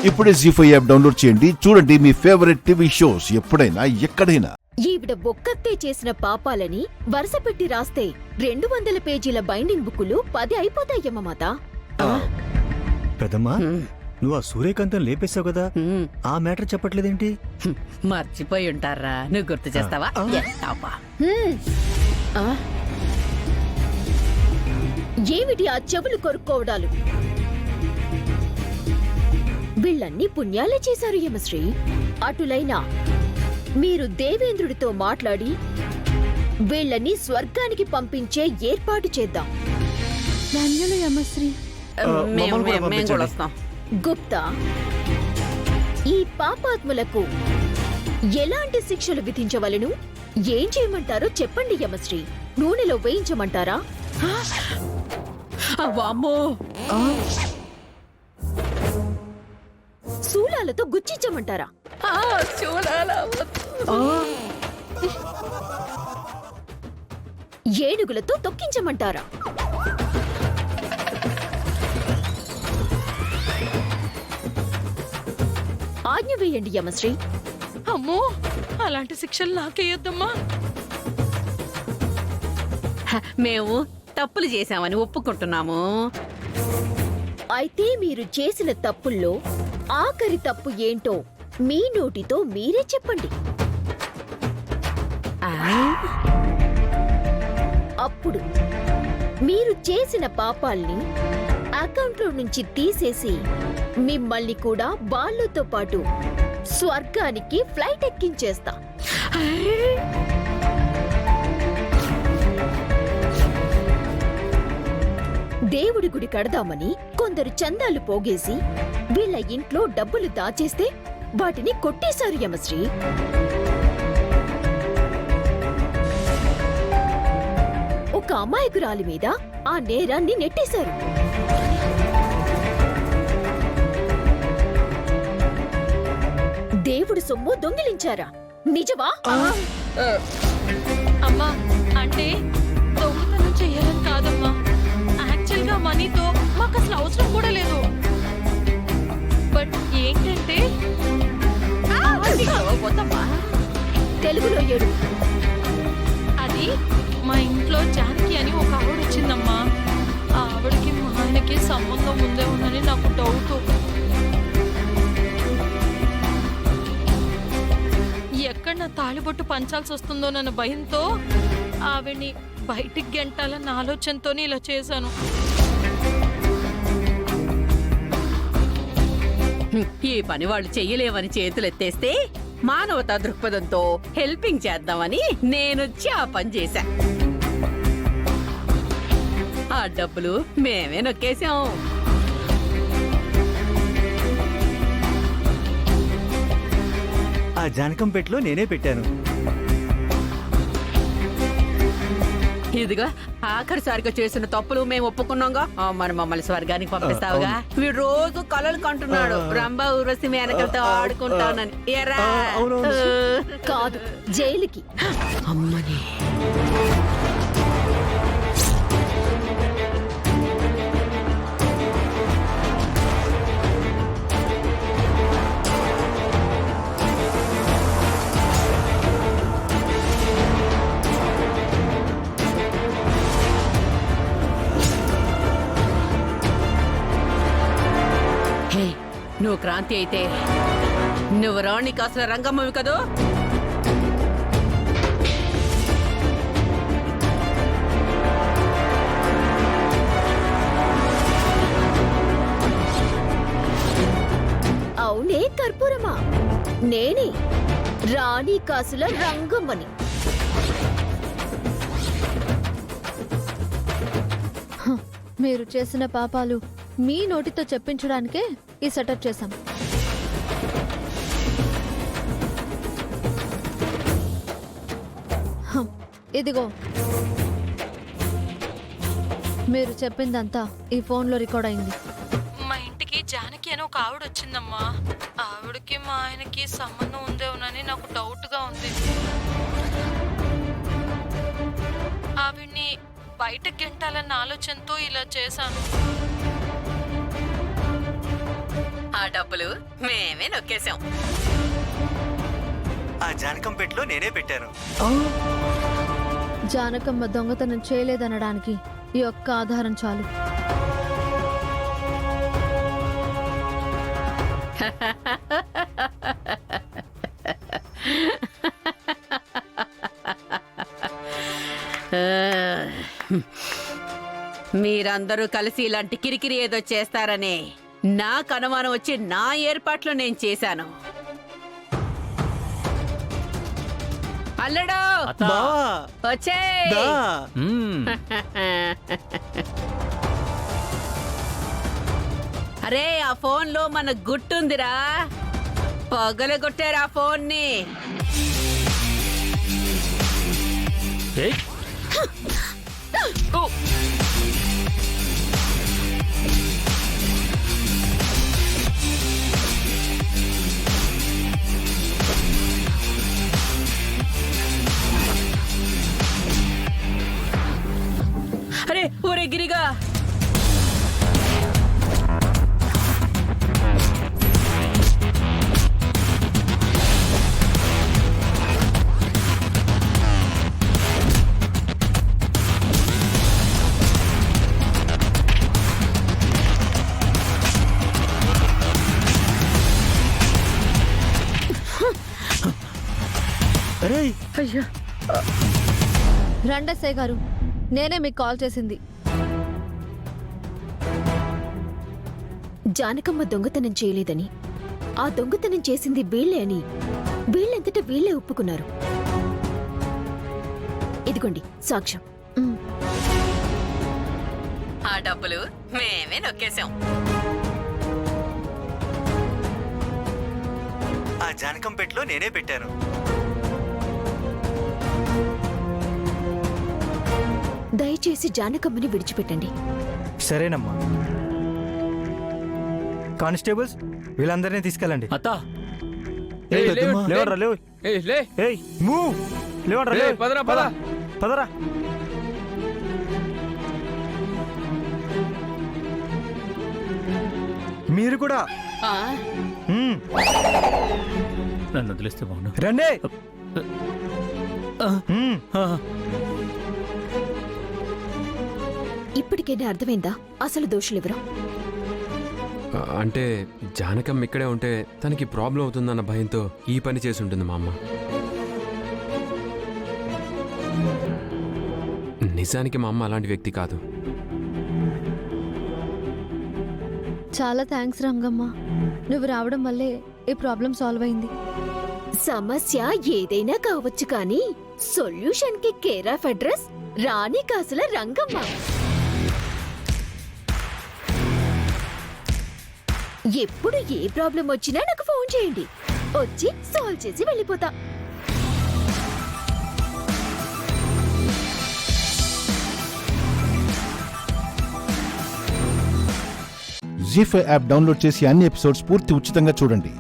ఇప్పుడే జీ5 app download చేయండి. చూడండి మీ ఫేవరెట్ టీవీ షోస్ ఎప్పుడైనా ఎక్కడైనా. ఈవిడ ఒక్కతే చేసిన పాపాలని వరుస పెట్టి రాస్తే 200 పేజీల బైండింగ్ బుక్కులు 10 అయిపోతాయమ్మ మాత. పెద్దమ్మా నువ్వు ఆ సూర్యకాంతం లేపేశావు కదా, ఆ మ్యాటర్ చెప్పట్లేదేంటి? మర్చిపోయి ఉంటారా, నువ్వు గుర్తు చేస్తావా? చేస్తావా? ఏమిటి ఆ చెవులు కొరుక్కోవడాలు? వీళ్ళన్నీ పుణ్యాలే చేశారు యమశ్రీ. అటులైనా మీరు దేవేంద్రుడితో మాట్లాడి వీళ్ళని స్వర్గానికి పంపించే ఏర్పాటు చేద్దాం. ధన్యులు యమశ్రీ. మేము కూడా వస్తాం. గుప్తా, ఈ పాపాత్ములకు ఎలాంటి శిక్షలు విధించవలను? ఏం చేయమంటారో చెప్పండి యమశ్రీ. నూనెలో వేయించమంటారా? వామ్మో, శూలాలతో గుచ్చించమంటారా? ఏనుగులతో తొక్కించమంటారా? ఆజ్ఞ వేయండి యమశ్రీ. అమ్మో, అలాంటి శిక్షలు నాకేయొద్దమ్మా. మేము తప్పులు చేశామని ఒప్పుకుంటున్నాము. అయితే మీరు చేసిన తప్పుల్లో ఆఖరి తప్పు ఏంటో మీ నోటితో మీరే చెప్పండి. అప్పుడు మీరు చేసిన పాపాల్ని అకౌంట్లో నుంచి తీసేసి మిమ్మల్ని కూడా వాళ్ళతో పాటు స్వర్గానికి ఫ్లైట్ ఎక్కించేస్తా. దేవుడి గుడి కడదామని కొందరు చందాలు పోగేసి వీళ్ళ ఇంట్లో డబ్బులు దాచేస్తే వాటిని కొట్టేశారు యమశ్రీ. ఒక అమాయకురాలి మీద ఆ నేరాన్ని నెట్టేశారు. దేవుడు సొమ్ము దొంగిలించారా? నిజమా? అమ్మా, అంటే దొంగతనం చెయ్యాలని కాదమ్మా. యాక్చువల్ గా మనీతో మాకు అసలు అవసరం కూడా లేదు. బట్ ఏంటంటే తెలుగులో ఏడు. అది మా ఇంట్లో జానకి అని ఒక ఆవిడ వచ్చిందమ్మా. ఆ ఆవిడకి మా ఆయనకి సంబంధం ఉందే ఉందని నాకు డౌట్. ఎక్కడ నా తాళిబొట్టు పంచాల్సి వస్తుందోనన్న భయంతో ఆవిడ్ని బయటికి గెంటాలన్న ఆలోచనతోనే ఇలా చేశాను. ఈ పని వాళ్ళు చెయ్యలేవని చేతులు ఎత్తేస్తే మానవతా దృక్పథంతో హెల్పింగ్ చేద్దామని నేనొచ్చి ఆ పని చేశా. ఆ డబ్బులు మేమే నొక్కేశాం. ఆ జానకం పెట్లో నేనే పెట్టాను. ఇదిగా ఆఖరిసారిగా చేసిన తప్పులు మేము ఒప్పుకున్నాంగా. మరి మమ్మల్ని స్వర్గానికి పంపిస్తావుగా. వీడు రోజు కలలు కంటున్నాడు, రంభా ఊర్వశి మేనకలతో ఆడుకుంటానని. ఎరా కాదు, జైలుకి. అమ్మని నువ్వు క్రాంతి అయితే నువ్వు రాణి కాసుల రంగమ్మవి కదూ. అవునే కర్పూరమా, నేనే రాణి కాసుల రంగమ్మని. మీరు చేసిన పాపాలు మీ నోటితో చెప్పించడానికే ఈ సెటప్ చేశాం. ఇదిగో, మీరు చెప్పిందంతా ఈ ఫోన్లో రికార్డ్ అయింది. మా ఇంటికి జానకి అని ఒక ఆవిడ వచ్చిందమ్మా. ఆవిడకి మా ఆయనకి సంబంధం ఉందేమోనని నాకు డౌట్ గా ఉంది. ఆవిడ్ని బయటకు గెంటాలన్న ఆలోచనతో ఇలా చేశాను. ఆ డబ్బులు మేమే నొక్కేసాం. ఆ జానకం పెట్టులో నేనే పెట్టాను. జానకమ్మ దొంగతనం చేయలేదనడానికి ఈ ఒక్క ఆధారం చాలు. మీరందరూ కలిసి ఇలాంటి కిరికిరి ఏదో చేస్తారనే నాకు అనుమానం వచ్చి నా ఏర్పాట్లు నేను చేశాను. అల్లడు బావా వచ్చే దా. అరే ఆ ఫోన్ లో మన గుట్టుందిరా, పగలగొట్టారు ఆ ఫోన్ ని. ఏయ్, అరే ఊరే గిరిగా, అరే అయ్యో రండసే గారు, నేనే మీకు కాల్ చేసింది. జానకమ్మ దొంగతనం చేయలేదని, ఆ దొంగతనం చేసింది వీళ్ళే అని వీళ్ళంతటా వీళ్ళే ఒప్పుకున్నారు. ఇదిగోండి సాక్ష్యం. ఆ డబ్బులు మేమే నొక్కేసాం. ఆ జానకం పెట్టులో నేనే పెట్టాను. దయచేసి జానకమ్మని విడిచిపెట్టండి. సరేనమ్మా. కానిస్టేబుల్స్ వీళ్ళందరినీ తీసుకెళ్ళండి. అత్త ఏయ్, పెద్దమ్మా. లేవరా లేవు. లే ఏయ్ మూవ్. లేవరా లే, లేవు. పదరా, పద. పదరా. మీరు కూడా ఆ, మ్మ్. నన్ను వదిలేస్తే బాగుండు. రండి. మ్మ్. ఇప్పటికైనా అర్థమైందా అసలు దోషులెవరో? అంటే జానకం ఇక్కడే ఉంటే తనకి ప్రాబ్లం అవుతుందన్న భయంతో ఈ పని చేసి ఉంటుంది మా అమ్మ. నిజానికి మా అమ్మ అలాంటి వ్యక్తి కాదు. చాలా థ్యాంక్స్ రంగమ్మ, నువ్వు రావడం వల్లే ఈ ప్రాబ్లం సాల్వ్ అయింది. సమస్య ఏదైనా కావచ్చు కానీ సొల్యూషన్ కి కేర్ ఆఫ్ అడ్రస్ రాణి కాసుల రంగమ్మ. ఎప్పుడు ఏ ప్రాబ్లం వచ్చినా నాకు ఫోన్ చేయండి, వచ్చి సాల్వ్ చేసి వెళ్ళిపోతా. జీ5 యాప్ డౌన్లోడ్ చేసి అన్ని ఎపిసోడ్స్ పూర్తి ఉచితంగా చూడండి.